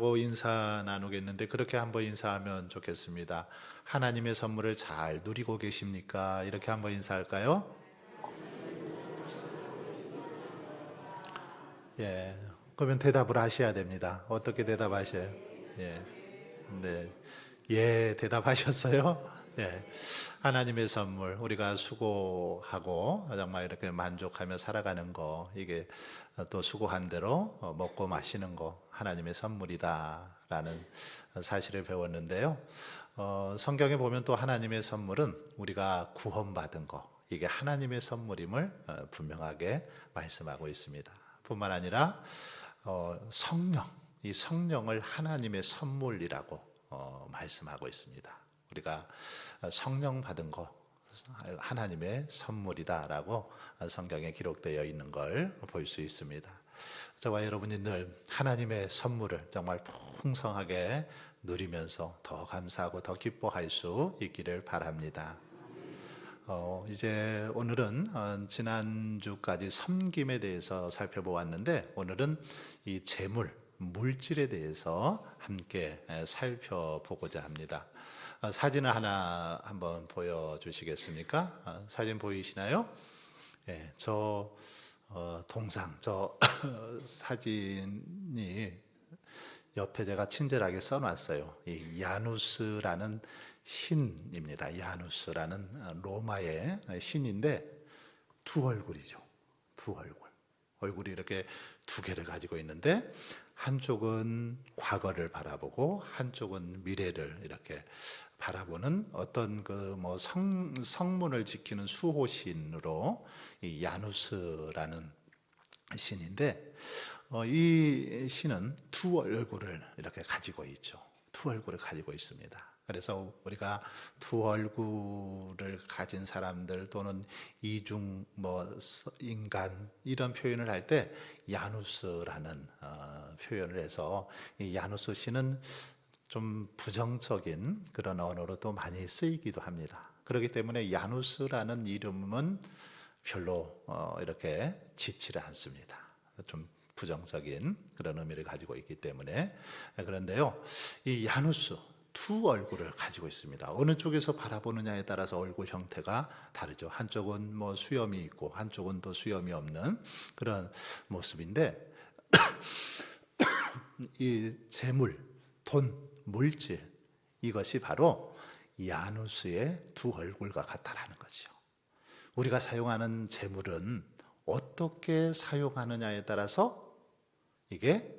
하고 인사 나누겠는데 그렇게 한번 인사하면 좋겠습니다. 하나님의 선물을 잘 누리고 계십니까? 이렇게 한번 인사할까요? 예. 그러면 대답을 하셔야 됩니다. 어떻게 대답하셔요? 예. 네. 예, 대답하셨어요? 예. 하나님의 선물, 우리가 수고하고 정말 이렇게 만족하며 살아가는 거, 이게 또 수고한 대로 먹고 마시는 거, 하나님의 선물이다라는 사실을 배웠는데요. 성경에 보면 또 하나님의 선물은 우리가 구원받은 거, 이게 하나님의 선물임을 분명하게 말씀하고 있습니다. 뿐만 아니라 성령, 이 성령을 하나님의 선물이라고 말씀하고 있습니다. 우리가 성령 받은 거 하나님의 선물이다라고 성경에 기록되어 있는 걸 볼 수 있습니다. 저와 여러분이 늘 하나님의 선물을 정말 풍성하게 누리면서 더 감사하고 더 기뻐할 수 있기를 바랍니다. 이제 오늘은 지난주까지 섬김에 대해서 살펴보았는데 오늘은 이 재물, 물질에 대해서 함께 살펴보고자 합니다. 사진을 하나 한번 보여주시겠습니까? 사진 보이시나요? 예, 저 동상, 저 사진이 옆에 제가 친절하게 써놨어요. 이 야누스라는 신입니다. 야누스라는 로마의 신인데 두 얼굴이죠. 두 얼굴. 얼굴이 이렇게 두 개를 가지고 있는데 한쪽은 과거를 바라보고 한쪽은 미래를 이렇게 바라보는 어떤 성문을 지키는 수호신으로 이 야누스라는 신인데 이 신은 두 얼굴을 이렇게 가지고 있죠. 두 얼굴을 가지고 있습니다. 그래서 우리가 두 얼굴을 가진 사람들 또는 이중 인간 이런 표현을 할 때 야누스라는 표현을 해서 이 야누스 신은 좀 부정적인 그런 언어로 또 많이 쓰이기도 합니다. 그렇기 때문에 야누스라는 이름은 별로 이렇게 지치를 않습니다. 좀 부정적인 그런 의미를 가지고 있기 때문에. 그런데요, 이 야누스 두 얼굴을 가지고 있습니다. 어느 쪽에서 바라보느냐에 따라서 얼굴 형태가 다르죠. 한쪽은 수염이 있고 한쪽은 또 수염이 없는 그런 모습인데 이 재물, 돈, 물질 이것이 바로 야누스의 두 얼굴과 같다라는 거죠. 우리가 사용하는 재물은 어떻게 사용하느냐에 따라서 이게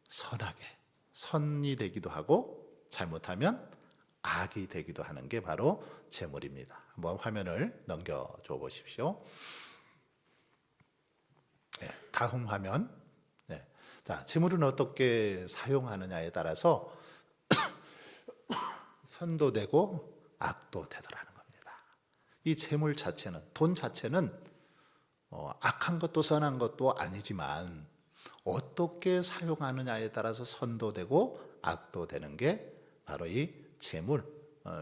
선하게 선이 되기도 하고 잘못하면 악이 되기도 하는 게 바로 재물입니다. 한번 화면을 넘겨줘 보십시오. 네, 다음 화면. 네. 자, 재물은 어떻게 사용하느냐에 따라서 선도 되고 악도 되더라는 겁니다. 이 재물 자체는, 돈 자체는 악한 것도 선한 것도 아니지만 어떻게 사용하느냐에 따라서 선도 되고 악도 되는 게 바로 이 재물,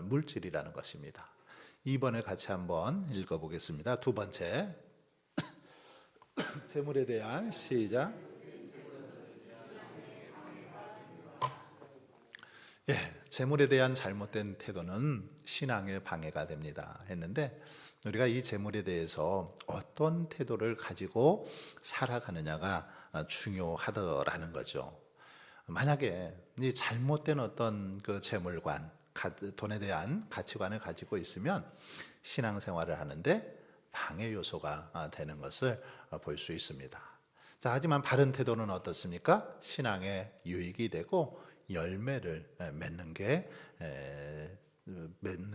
물질이라는 것입니다. 2번을 같이 한번 읽어보겠습니다. 두 번째, 재물에 대한 시작. 예, 재물에 대한 잘못된 태도는 신앙의 방해가 됩니다 했는데 우리가 이 재물에 대해서 어떤 태도를 가지고 살아가느냐가 중요하더라는 거죠. 만약에 이 잘못된 어떤 그 재물관, 돈에 대한 가치관을 가지고 있으면 신앙생활을 하는데 방해 요소가 되는 것을 볼 수 있습니다. 자, 하지만 바른 태도는 어떻습니까? 신앙에 유익이 되고 열매를 맺는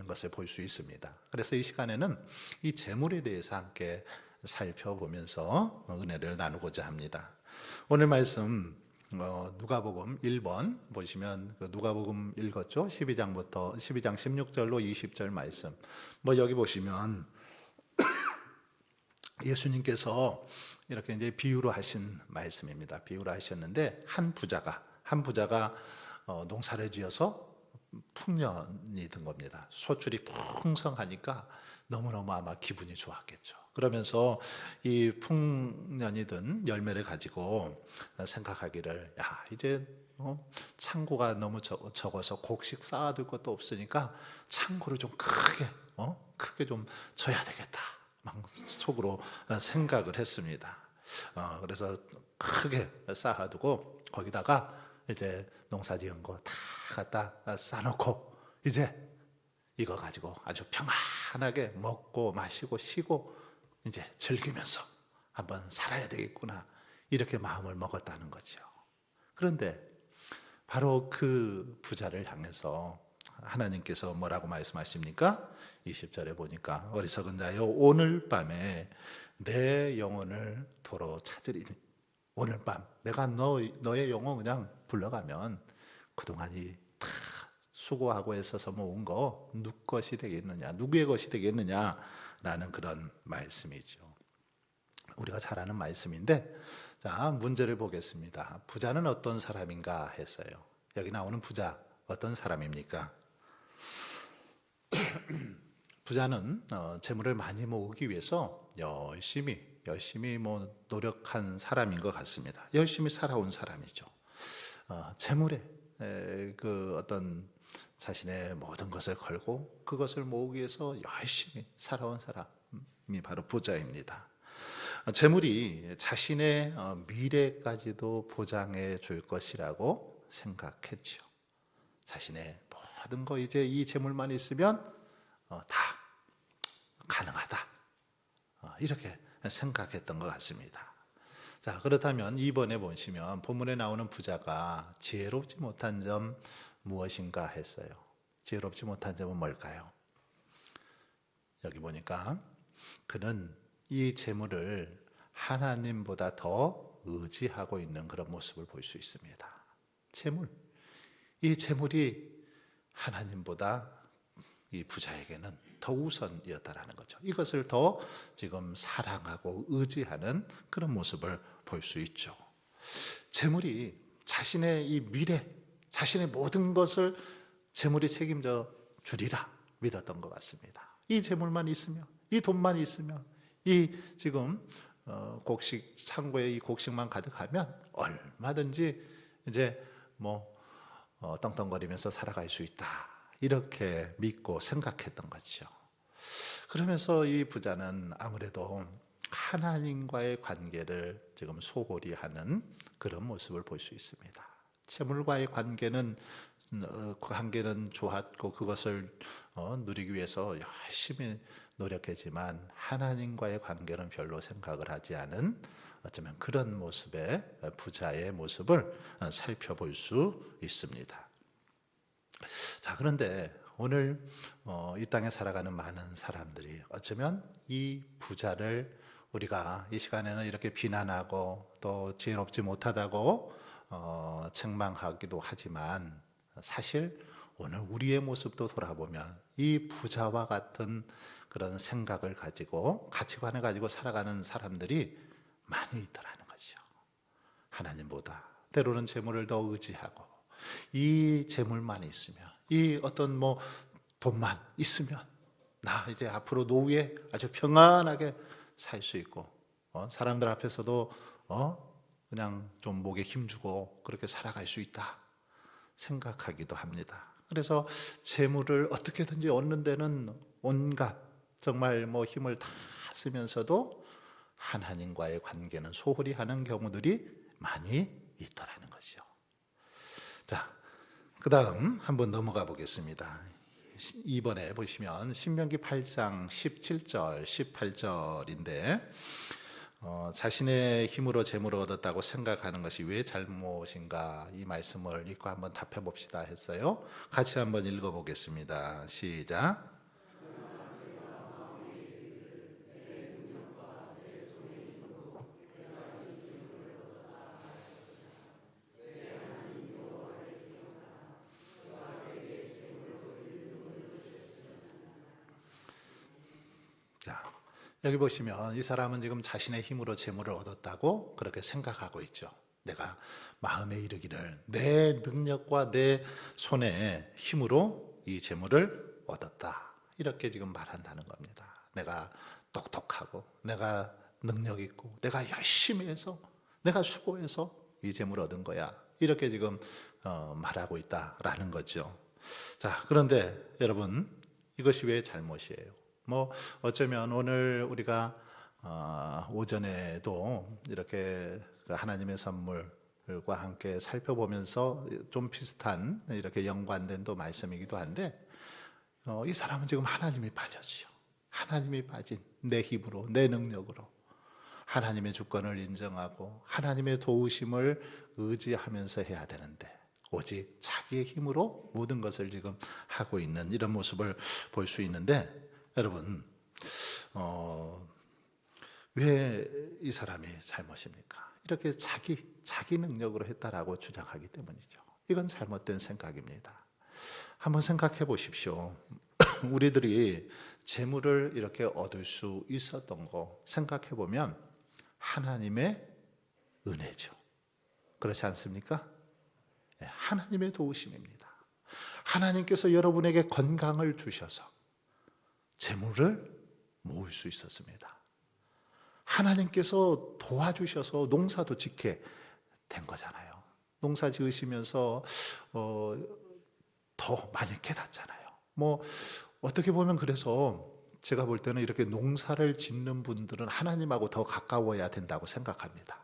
것을 볼 수 있습니다. 그래서 이 시간에는 이 재물에 대해서 함께 살펴보면서 은혜를 나누고자 합니다. 오늘 말씀 누가복음 1번 보시면 누가복음 읽었죠? 12장 16절로 20절 말씀. 여기 보시면 예수님께서 이렇게 이제 비유로 하신 말씀입니다. 비유로 하셨는데 한 부자가 농사를 지어서 풍년이 든 겁니다. 소출이 풍성하니까 너무너무 아마 기분이 좋았겠죠. 그러면서 이 풍년이 든 열매를 가지고 생각하기를, 야, 이제 창고가 너무 적어서 곡식 쌓아둘 것도 없으니까 창고를 좀 크게 좀 줘야 되겠다. 막 속으로 생각을 했습니다. 그래서 크게 쌓아두고 거기다가 이제 농사지은 거 다 갖다 쌓아놓고 이제 이거 가지고 아주 평안하게 먹고 마시고 쉬고 이제 즐기면서 한번 살아야 되겠구나, 이렇게 마음을 먹었다는 거죠. 그런데 바로 그 부자를 향해서 하나님께서 뭐라고 말씀하십니까? 20절에 보니까 어리석은 자여 오늘 밤에 내 영혼을 도로 찾으리니, 오늘 밤 내가 너의 영혼 그냥 불러가면 그동안이 다 수고하고 애써서 모은 거 누구 것이 되겠느냐, 누구의 것이 되겠느냐라는 그런 말씀이죠. 우리가 잘 아는 말씀인데, 자, 문제를 보겠습니다. 부자는 어떤 사람인가 했어요. 여기 나오는 부자 어떤 사람입니까? 부자는 재물을 많이 모으기 위해서 열심히 노력한 사람인 것 같습니다. 열심히 살아온 사람이죠. 재물에 그 어떤 자신의 모든 것을 걸고 그것을 모으기 위해서 열심히 살아온 사람이 바로 부자입니다. 재물이 자신의 미래까지도 보장해 줄 것이라고 생각했죠. 자신의 모든 거 이제 이 재물만 있으면 다 가능하다, 이렇게 생각했던 것 같습니다. 자, 그렇다면 이번에 보시면 본문에 나오는 부자가 지혜롭지 못한 점 무엇인가 했어요. 지혜롭지 못한 점은 뭘까요? 여기 보니까 그는 이 재물을 하나님보다 더 의지하고 있는 그런 모습을 볼 수 있습니다. 이 재물이 하나님보다 이 부자에게는 더 우선이었다라는 거죠. 이것을 더 지금 사랑하고 의지하는 그런 모습을 볼 수 있죠. 재물이 자신의 이 미래, 자신의 모든 것을 재물이 책임져 주리라 믿었던 것 같습니다. 이 재물만 있으면, 이 돈만 있으면, 이 지금 곡식 창고에 이 곡식만 가득하면 얼마든지 이제 떵떵거리면서 살아갈 수 있다, 이렇게 믿고 생각했던 거죠. 그러면서 이 부자는 아무래도 하나님과의 관계를 지금 소홀히 하는 그런 모습을 볼 수 있습니다. 재물과의 관계는 좋았고 그것을 누리기 위해서 열심히 노력했지만 하나님과의 관계는 별로 생각을 하지 않은 어쩌면 그런 모습의 부자의 모습을 살펴볼 수 있습니다. 자, 그런데 오늘 이 땅에 살아가는 많은 사람들이 어쩌면 이 부자를 우리가 이 시간에는 이렇게 비난하고 또 지혜롭지 못하다고 책망하기도 하지만, 사실 오늘 우리의 모습도 돌아보면 이 부자와 같은 그런 생각을 가지고 가치관을 가지고 살아가는 사람들이 많이 있더라는 거죠. 하나님보다 때로는 재물을 더 의지하고 이 재물만 있으면, 이 어떤 돈만 있으면 나 이제 앞으로 노후에 아주 평안하게 살 수 있고 사람들 앞에서도 그냥 좀 목에 힘주고 그렇게 살아갈 수 있다 생각하기도 합니다. 그래서 재물을 어떻게든지 얻는 데는 온갖 정말 힘을 다 쓰면서도 하나님과의 관계는 소홀히 하는 경우들이 많이 있더라는 것이죠. 자, 그 다음 한번 넘어가 보겠습니다. 이번에 보시면 신명기 8장 17절 18절인데 자신의 힘으로 재물을 얻었다고 생각하는 것이 왜 잘못인가, 이 말씀을 읽고 한번 답해 봅시다 했어요. 같이 한번 읽어 보겠습니다. 시작. 자, 여기 보시면 이 사람은 지금 자신의 힘으로 재물을 얻었다고 그렇게 생각하고 있죠. 내가 마음에 이르기를 내 능력과 내 손의 힘으로 이 재물을 얻었다, 이렇게 지금 말한다는 겁니다. 내가 똑똑하고 내가 능력 있고 내가 열심히 해서 내가 수고해서 이 재물을 얻은 거야, 이렇게 지금 말하고 있다라는 거죠. 자, 그런데 여러분, 이것이 왜 잘못이에요? 뭐 어쩌면 오늘 우리가 오전에도 이렇게 하나님의 선물과 함께 살펴보면서 좀 비슷한 이렇게 연관된 또 말씀이기도 한데, 이 사람은 지금 하나님이 빠졌죠. 하나님이 빠진 내 힘으로, 내 능력으로 하나님의 주권을 인정하고 하나님의 도우심을 의지하면서 해야 되는데, 오직 자기의 힘으로 모든 것을 지금 하고 있는 이런 모습을 볼 수 있는데, 여러분, 왜 이 사람이 잘못입니까? 이렇게 자기 능력으로 했다라고 주장하기 때문이죠. 이건 잘못된 생각입니다. 한번 생각해 보십시오. 우리들이 재물을 이렇게 얻을 수 있었던 거 생각해 보면 하나님의 은혜죠. 그렇지 않습니까? 하나님의 도우심입니다. 하나님께서 여러분에게 건강을 주셔서 재물을 모을 수 있었습니다. 하나님께서 도와주셔서 농사도 짓게 된 거잖아요. 농사 지으시면서 더 많이 깨닫잖아요. 뭐 어떻게 보면 그래서 제가 볼 때는 이렇게 농사를 짓는 분들은 하나님하고 더 가까워야 된다고 생각합니다.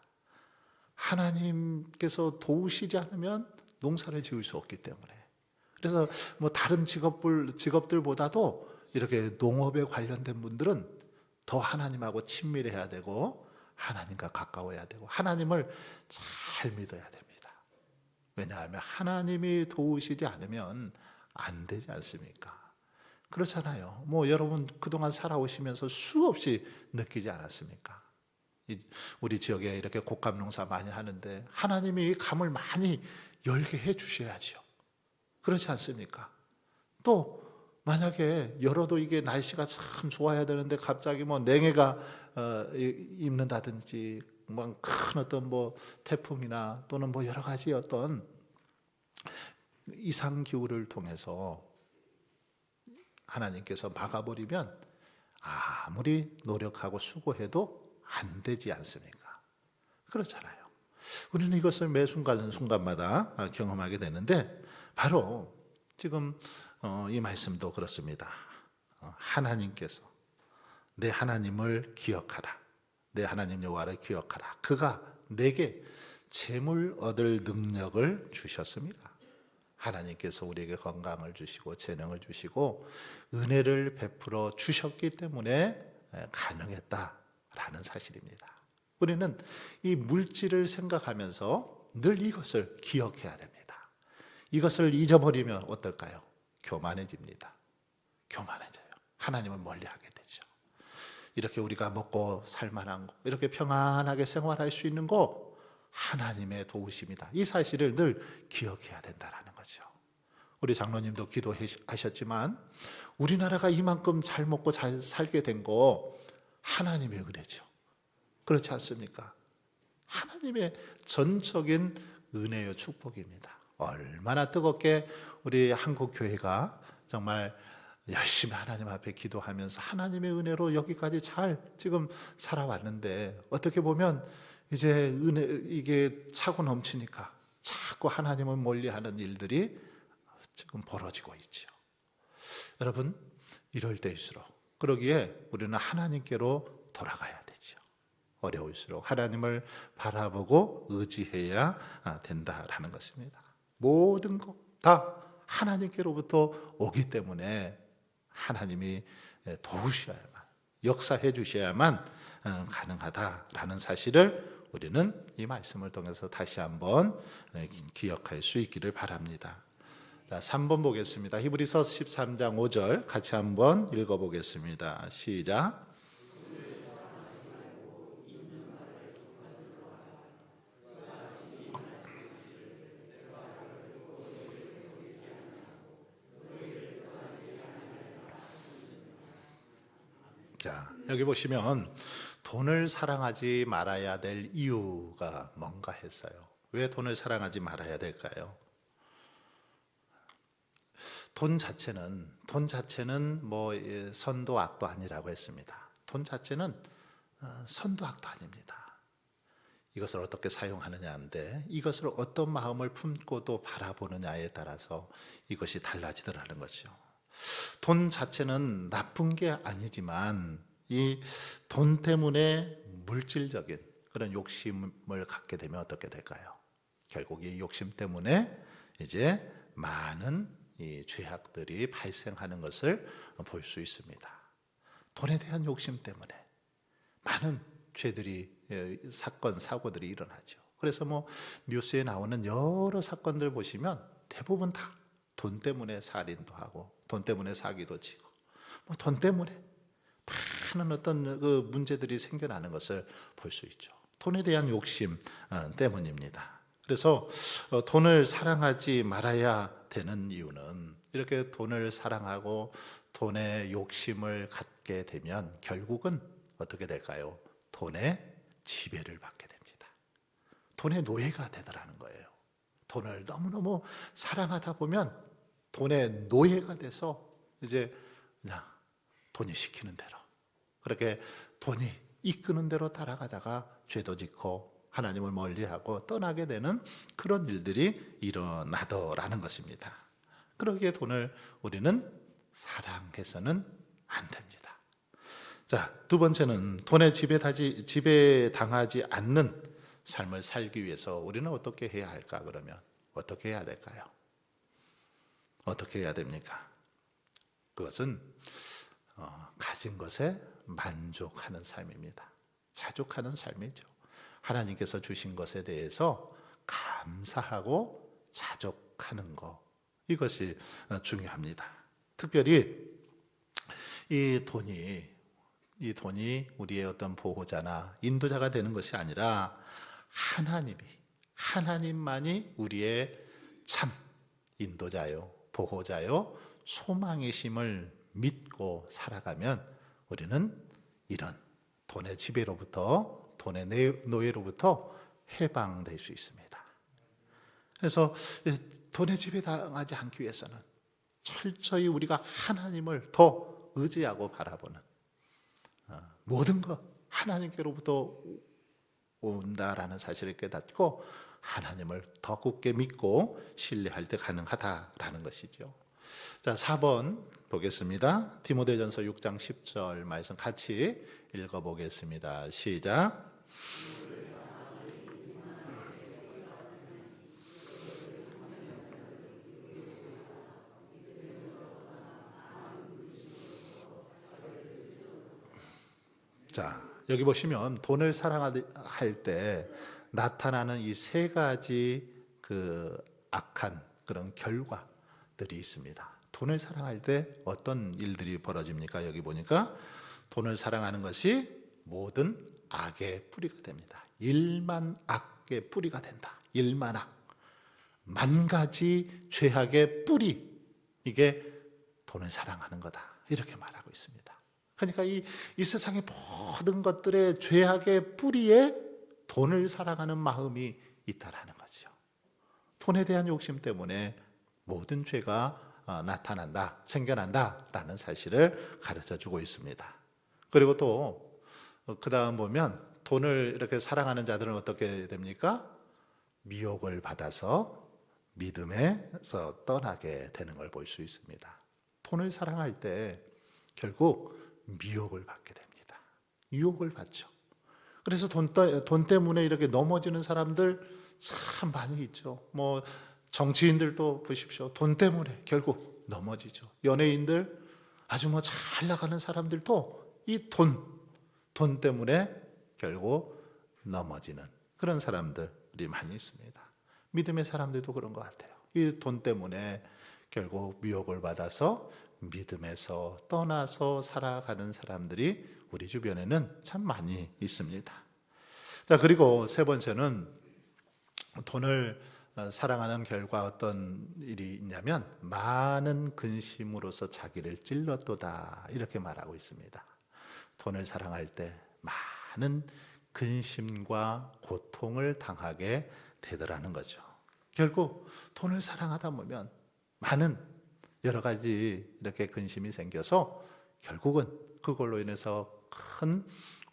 하나님께서 도우시지 않으면 농사를 지을 수 없기 때문에. 그래서 뭐 다른 직업들보다도 이렇게 농업에 관련된 분들은 더 하나님하고 친밀해야 되고 하나님과 가까워야 되고 하나님을 잘 믿어야 됩니다. 왜냐하면 하나님이 도우시지 않으면 안 되지 않습니까? 그렇잖아요. 뭐 여러분 그동안 살아오시면서 수없이 느끼지 않았습니까? 우리 지역에 이렇게 곶감 농사 많이 하는데 하나님이 이 감을 많이 열게 해 주셔야죠. 그렇지 않습니까? 또 만약에 열어도 이게 날씨가 참 좋아야 되는데 갑자기 뭐 냉해가 입는다든지 뭐 큰 어떤 뭐 태풍이나 또는 뭐 여러 가지 어떤 이상 기후를 통해서 하나님께서 막아버리면 아무리 노력하고 수고해도 안 되지 않습니까? 그렇잖아요. 우리는 이것을 매 순간순간마다 경험하게 되는데 바로 지금 이 말씀도 그렇습니다. 하나님께서 내 하나님을 기억하라. 내 하나님 여호와를 기억하라. 그가 내게 재물 얻을 능력을 주셨습니다. 하나님께서 우리에게 건강을 주시고 재능을 주시고 은혜를 베풀어 주셨기 때문에 가능했다라는 사실입니다. 우리는 이 물질을 생각하면서 늘 이것을 기억해야 됩니다. 이것을 잊어버리면 어떨까요? 교만해집니다. 교만해져요. 하나님을 멀리하게 되죠. 이렇게 우리가 먹고 살만한 거, 이렇게 평안하게 생활할 수 있는 거 하나님의 도우심이다. 이 사실을 늘 기억해야 된다는 거죠. 우리 장로님도 기도하셨지만 우리나라가 이만큼 잘 먹고 잘 살게 된 거 하나님의 은혜죠. 그렇지 않습니까? 하나님의 전적인 은혜요 축복입니다. 얼마나 뜨겁게 우리 한국 교회가 정말 열심히 하나님 앞에 기도하면서 하나님의 은혜로 여기까지 잘 지금 살아왔는데 어떻게 보면 이제 이게 차고 넘치니까 자꾸 하나님을 멀리하는 일들이 지금 벌어지고 있죠. 여러분 이럴 때일수록 그러기에 우리는 하나님께로 돌아가야 되죠. 어려울수록 하나님을 바라보고 의지해야 된다라는 것입니다. 모든 것 다 하나님께로부터 오기 때문에 하나님이 도우셔야만 역사해 주셔야만 가능하다라는 사실을 우리는 이 말씀을 통해서 다시 한번 기억할 수 있기를 바랍니다. 자, 3번 보겠습니다. 히브리서 13장 5절 같이 한번 읽어보겠습니다. 시작. 자, 여기 보시면 돈을 사랑하지 말아야 될 이유가 뭔가 했어요. 왜 돈을 사랑하지 말아야 될까요? 돈 자체는 뭐 선도 악도 아니라고 했습니다. 돈 자체는 선도 악도 아닙니다. 이것을 어떻게 사용하느냐인데 이것을 어떤 마음을 품고 또 바라보느냐에 따라서 이것이 달라지더라는 거죠. 돈 자체는 나쁜 게 아니지만 이 돈 때문에 물질적인 그런 욕심을 갖게 되면 어떻게 될까요? 결국 이 욕심 때문에 이제 많은 이 죄악들이 발생하는 것을 볼 수 있습니다. 돈에 대한 욕심 때문에 많은 죄들이 사건 사고들이 일어나죠. 그래서 뭐 뉴스에 나오는 여러 사건들 보시면 대부분 다 돈 때문에 살인도 하고 돈 때문에 사기도 치고 뭐 돈 때문에 많은 어떤 그 문제들이 생겨나는 것을 볼 수 있죠. 돈에 대한 욕심 때문입니다. 그래서 돈을 사랑하지 말아야 되는 이유는 이렇게 돈을 사랑하고 돈의 욕심을 갖게 되면 결국은 어떻게 될까요? 돈의 지배를 받게 됩니다. 돈의 노예가 되더라는 거예요. 돈을 너무너무 사랑하다 보면 돈의 노예가 돼서 이제 그냥 돈이 시키는 대로 그렇게 돈이 이끄는 대로 따라가다가 죄도 짓고 하나님을 멀리하고 떠나게 되는 그런 일들이 일어나더라는 것입니다. 그러기에 돈을 우리는 사랑해서는 안 됩니다. 자, 두 번째는 돈에 지배당하지 않는 삶을 살기 위해서 우리는 어떻게 해야 할까? 그러면 어떻게 해야 될까요? 어떻게 해야 됩니까? 그것은 가진 것에 만족하는 삶입니다. 자족하는 삶이죠. 하나님께서 주신 것에 대해서 감사하고 자족하는 것, 이것이 중요합니다. 특별히 이 돈이 우리의 어떤 보호자나 인도자가 되는 것이 아니라 하나님만이 우리의 참 인도자요, 보호자요, 소망이심을 믿고 살아가면 우리는 이런 돈의 지배로부터, 돈의 노예로부터 해방될 수 있습니다. 그래서 돈의 지배당하지 않기 위해서는 철저히 우리가 하나님을 더 의지하고 바라보는 모든 것 하나님께로부터 온다라는 사실을 깨닫고 하나님을 더 굳게 믿고 신뢰할 때 가능하다라는 것이죠. 자, 4번 보겠습니다. 디모데전서 6장 10절 말씀 같이 읽어보겠습니다. 시작. 자, 여기 보시면 돈을 사랑할 때 나타나는 이 세 가지 그 악한 그런 결과들이 있습니다. 돈을 사랑할 때 어떤 일들이 벌어집니까? 여기 보니까 돈을 사랑하는 것이 모든 악의 뿌리가 됩니다. 일만 악의 뿌리가 된다. 일만 악. 만 가지 죄악의 뿌리. 이게 돈을 사랑하는 거다. 이렇게 말하고 있습니다. 그러니까 이 세상의 모든 것들의 죄악의 뿌리에 돈을 사랑하는 마음이 있다라는 거죠. 돈에 대한 욕심 때문에 모든 죄가 나타난다, 생겨난다라는 사실을 가르쳐 주고 있습니다. 그리고 또 그 다음 보면 돈을 이렇게 사랑하는 자들은 어떻게 됩니까? 미혹을 받아서 믿음에서 떠나게 되는 걸 볼 수 있습니다. 돈을 사랑할 때 결국 미혹을 받게 됩니다. 유혹을 받죠. 그래서 돈 때문에 이렇게 넘어지는 사람들 참 많이 있죠. 뭐 정치인들도 보십시오. 돈 때문에 결국 넘어지죠. 연예인들 아주 뭐 잘 나가는 사람들도 이 돈 때문에 결국 넘어지는 그런 사람들이 많이 있습니다. 믿음의 사람들도 그런 것 같아요. 이 돈 때문에 결국 미혹을 받아서 믿음에서 떠나서 살아가는 사람들이 우리 주변에는 참 많이 있습니다. 자, 그리고 세 번째는 돈을 사랑하는 결과 어떤 일이 있냐면 많은 근심으로서 자기를 찔렀도다 이렇게 말하고 있습니다. 돈을 사랑할 때 많은 근심과 고통을 당하게 되더라는 거죠. 결국 돈을 사랑하다 보면 많은 여러 가지 이렇게 근심이 생겨서 결국은 그걸로 인해서 큰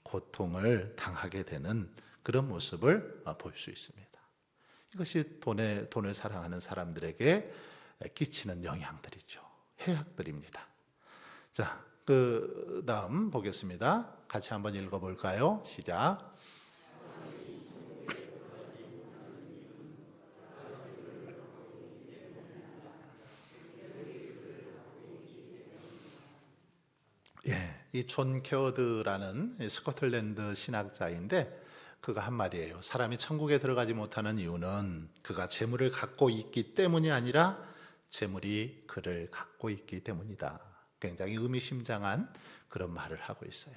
고통을 당하게 되는 그런 모습을 볼 수 있습니다. 이것이 돈을 사랑하는 사람들에게 끼치는 영향들이죠. 해악들입니다. 자, 그 다음 보겠습니다. 같이 한번 읽어볼까요? 시작. 예, 이 존 케어드라는 스코틀랜드 신학자인데 그가 한 말이에요. 사람이 천국에 들어가지 못하는 이유는 그가 재물을 갖고 있기 때문이 아니라 재물이 그를 갖고 있기 때문이다. 굉장히 의미심장한 그런 말을 하고 있어요.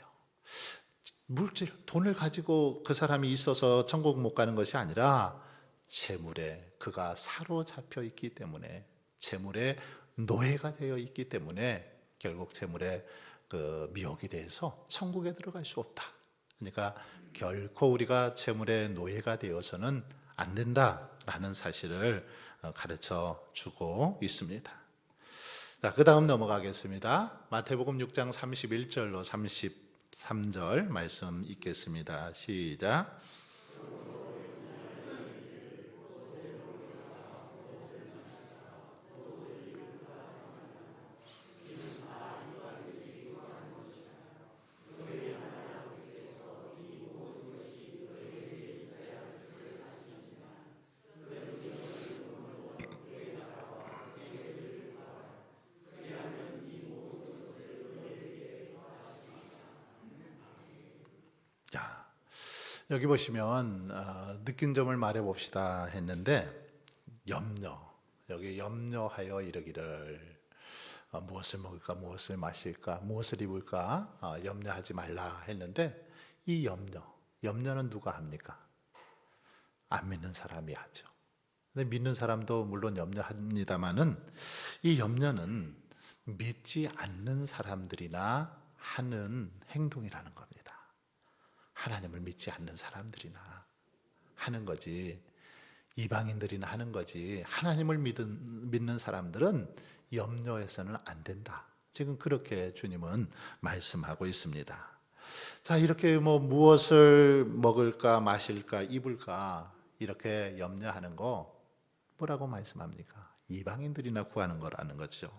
물질, 돈을 가지고 그 사람이 있어서 천국 못 가는 것이 아니라 재물에 그가 사로잡혀 있기 때문에, 재물의 노예가 되어 있기 때문에 결국 재물의 그 미혹이 돼서 천국에 들어갈 수 없다. 그러니까 결코 우리가 재물의 노예가 되어서는 안 된다라는 사실을 가르쳐 주고 있습니다. 자, 그 다음 넘어가겠습니다. 마태복음 6장 31절로 33절 말씀 읽겠습니다. 시작. 자, 여기 보시면 느낀 점을 말해 봅시다 했는데 염려, 여기 염려하여 이르기를 무엇을 먹을까, 무엇을 마실까, 무엇을 입을까 염려하지 말라 했는데 이 염려는 누가 합니까? 안 믿는 사람이 하죠. 근데 믿는 사람도 물론 염려합니다마는 이 염려는 믿지 않는 사람들이나 하는 행동이라는 겁니다. 하나님을 믿지 않는 사람들이나 하는 거지, 이방인들이나 하는 거지, 하나님을 믿는 사람들은 염려해서는 안 된다. 지금 그렇게 주님은 말씀하고 있습니다. 자, 이렇게 무엇을 먹을까, 마실까, 입을까 이렇게 염려하는 거 뭐라고 말씀합니까? 이방인들이나 구하는 거라는 거죠.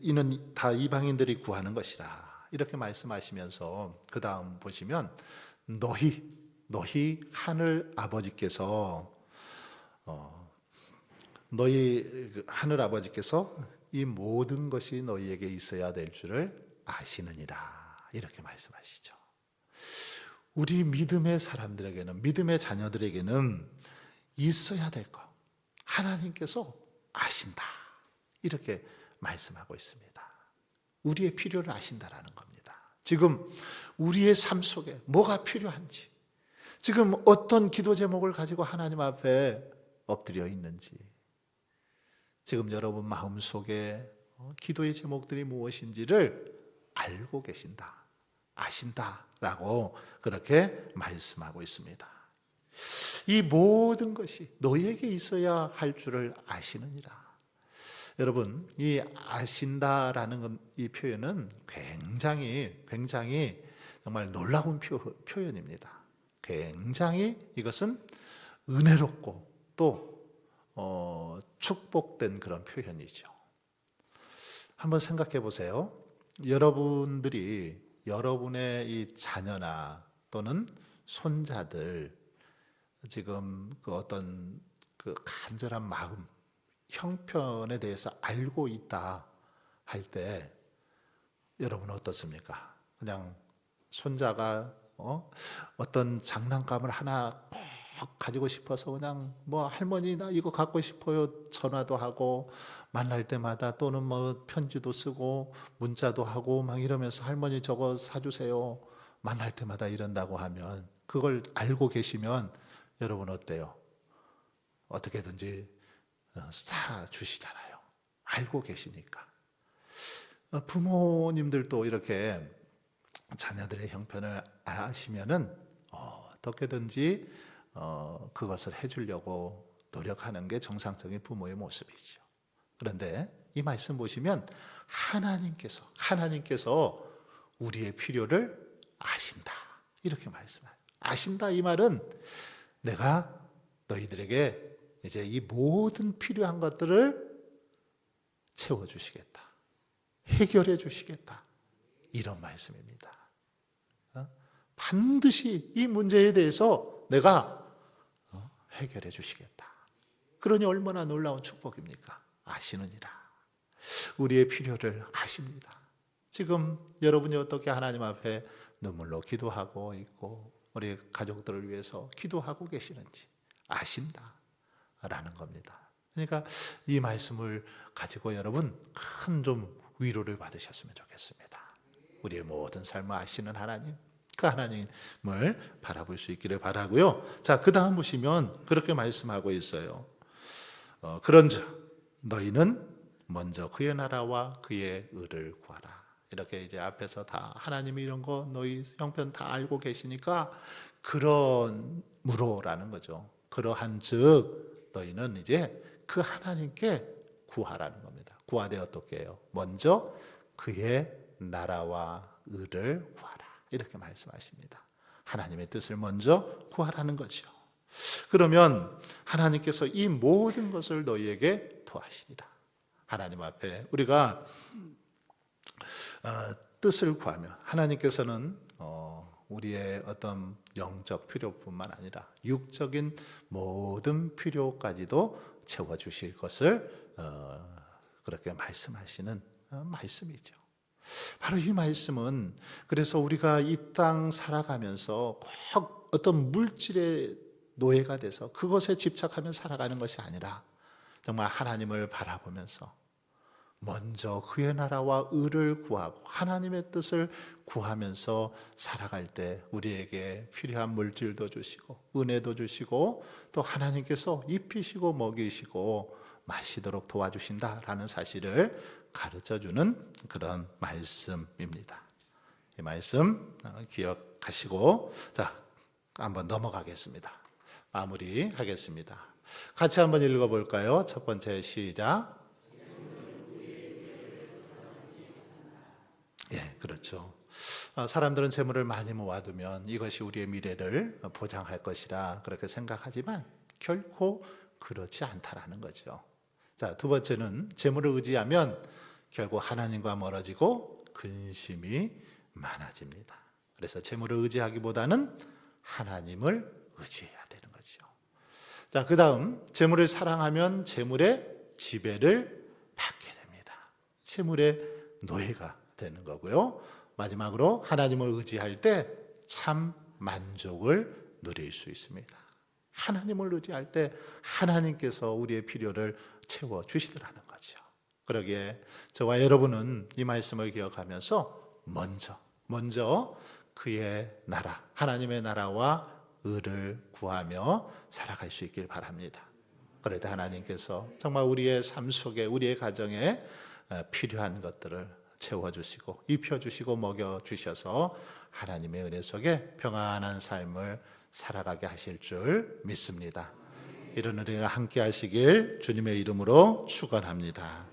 이는 다 이방인들이 구하는 것이라. 이렇게 말씀하시면서 그 다음 보시면 너희 하늘 아버지께서 이 모든 것이 너희에게 있어야 될 줄을 아시느니라. 이렇게 말씀하시죠. 우리 믿음의 사람들에게는, 믿음의 자녀들에게는 있어야 될 것, 하나님께서 아신다. 이렇게 말씀하고 있습니다. 우리의 필요를 아신다라는 겁니다. 지금 우리의 삶 속에 뭐가 필요한지, 지금 어떤 기도 제목을 가지고 하나님 앞에 엎드려 있는지, 지금 여러분 마음속에 기도의 제목들이 무엇인지를 알고 계신다, 아신다라고 그렇게 말씀하고 있습니다. 이 모든 것이 너희에게 있어야 할 줄을 아시느니라. 여러분, 이 아신다라는 이 표현은 굉장히 정말 놀라운 표현입니다. 굉장히 이것은 은혜롭고 또 축복된 그런 표현이죠. 한번 생각해 보세요. 여러분들이 여러분의 이 자녀나 또는 손자들 지금 그 어떤 그 간절한 마음, 형편에 대해서 알고 있다 할 때 여러분 어떻습니까? 그냥 손자가 어떤 장난감을 하나 꼭 가지고 싶어서 그냥 할머니 나 이거 갖고 싶어요 전화도 하고 만날 때마다 또는 편지도 쓰고 문자도 하고 막 이러면서 할머니 저거 사주세요 만날 때마다 이런다고 하면, 그걸 알고 계시면 여러분 어때요? 어떻게든지 사주시잖아요. 알고 계시니까. 부모님들도 이렇게 자녀들의 형편을 아시면은 어떻게든지 그것을 해주려고 노력하는 게 정상적인 부모의 모습이죠. 그런데 이 말씀 보시면 하나님께서 우리의 필요를 아신다. 이렇게 말씀해요. 아신다. 이 말은 내가 너희들에게 이제 이 모든 필요한 것들을 채워주시겠다. 해결해 주시겠다. 이런 말씀입니다. 반드시 이 문제에 대해서 내가 해결해 주시겠다. 그러니 얼마나 놀라운 축복입니까? 아시느니라. 우리의 필요를 아십니다. 지금 여러분이 어떻게 하나님 앞에 눈물로 기도하고 있고 우리 가족들을 위해서 기도하고 계시는지 아신다라는 겁니다. 그러니까 이 말씀을 가지고 여러분 큰 좀 위로를 받으셨으면 좋겠습니다. 우리의 모든 삶을 아시는 하나님, 그 하나님을 바라볼 수 있기를 바라고요. 자, 그 다음 보시면 그렇게 말씀하고 있어요. 그런즉 너희는 먼저 그의 나라와 그의 의를 구하라. 이렇게 이제 앞에서 다 하나님이 이런 거 너희 형편 다 알고 계시니까 그러므로라는 거죠. 그러한즉 너희는 이제 그 하나님께 구하라는 겁니다. 구하되 어떻게 해요? 먼저 그의 나라와 의를 구하라. 이렇게 말씀하십니다. 하나님의 뜻을 먼저 구하라는 거죠. 그러면 하나님께서 이 모든 것을 너희에게 더하시리라. 하나님 앞에 우리가 뜻을 구하면 하나님께서는 우리의 어떤 영적 필요뿐만 아니라 육적인 모든 필요까지도 채워주실 것을 그렇게 말씀하시는 말씀이죠. 바로 이 말씀은 그래서 우리가 이 땅 살아가면서 꼭 어떤 물질의 노예가 돼서 그것에 집착하며 살아가는 것이 아니라 정말 하나님을 바라보면서 먼저 그의 나라와 의를 구하고 하나님의 뜻을 구하면서 살아갈 때 우리에게 필요한 물질도 주시고 은혜도 주시고 또 하나님께서 입히시고 먹이시고 마시도록 도와주신다라는 사실을 가르쳐주는 그런 말씀입니다. 이 말씀 기억하시고 자, 한번 넘어가겠습니다. 마무리하겠습니다. 같이 한번 읽어볼까요? 첫 번째 시작. 예, 그렇죠. 사람들은 재물을 많이 모아두면 이것이 우리의 미래를 보장할 것이라 그렇게 생각하지만 결코 그렇지 않다라는 거죠. 자, 두 번째는 재물을 의지하면 결국 하나님과 멀어지고 근심이 많아집니다. 그래서 재물을 의지하기보다는 하나님을 의지해야 되는 거죠. 자, 그 다음 재물을 사랑하면 재물의 지배를 받게 됩니다. 재물의 노예가 되는 거고요. 마지막으로 하나님을 의지할 때 참 만족을 누릴 수 있습니다. 하나님을 의지할 때 하나님께서 우리의 필요를 채워주시더라는 거죠. 그러기에 저와 여러분은 이 말씀을 기억하면서 먼저 그의 나라, 하나님의 나라와 의를 구하며 살아갈 수 있길 바랍니다. 그럴 때 하나님께서 정말 우리의 삶 속에 우리의 가정에 필요한 것들을 채워주시고 입혀주시고 먹여주셔서 하나님의 은혜 속에 평안한 삶을 살아가게 하실 줄 믿습니다. 이런 은혜가 함께 하시길 주님의 이름으로 축원합니다.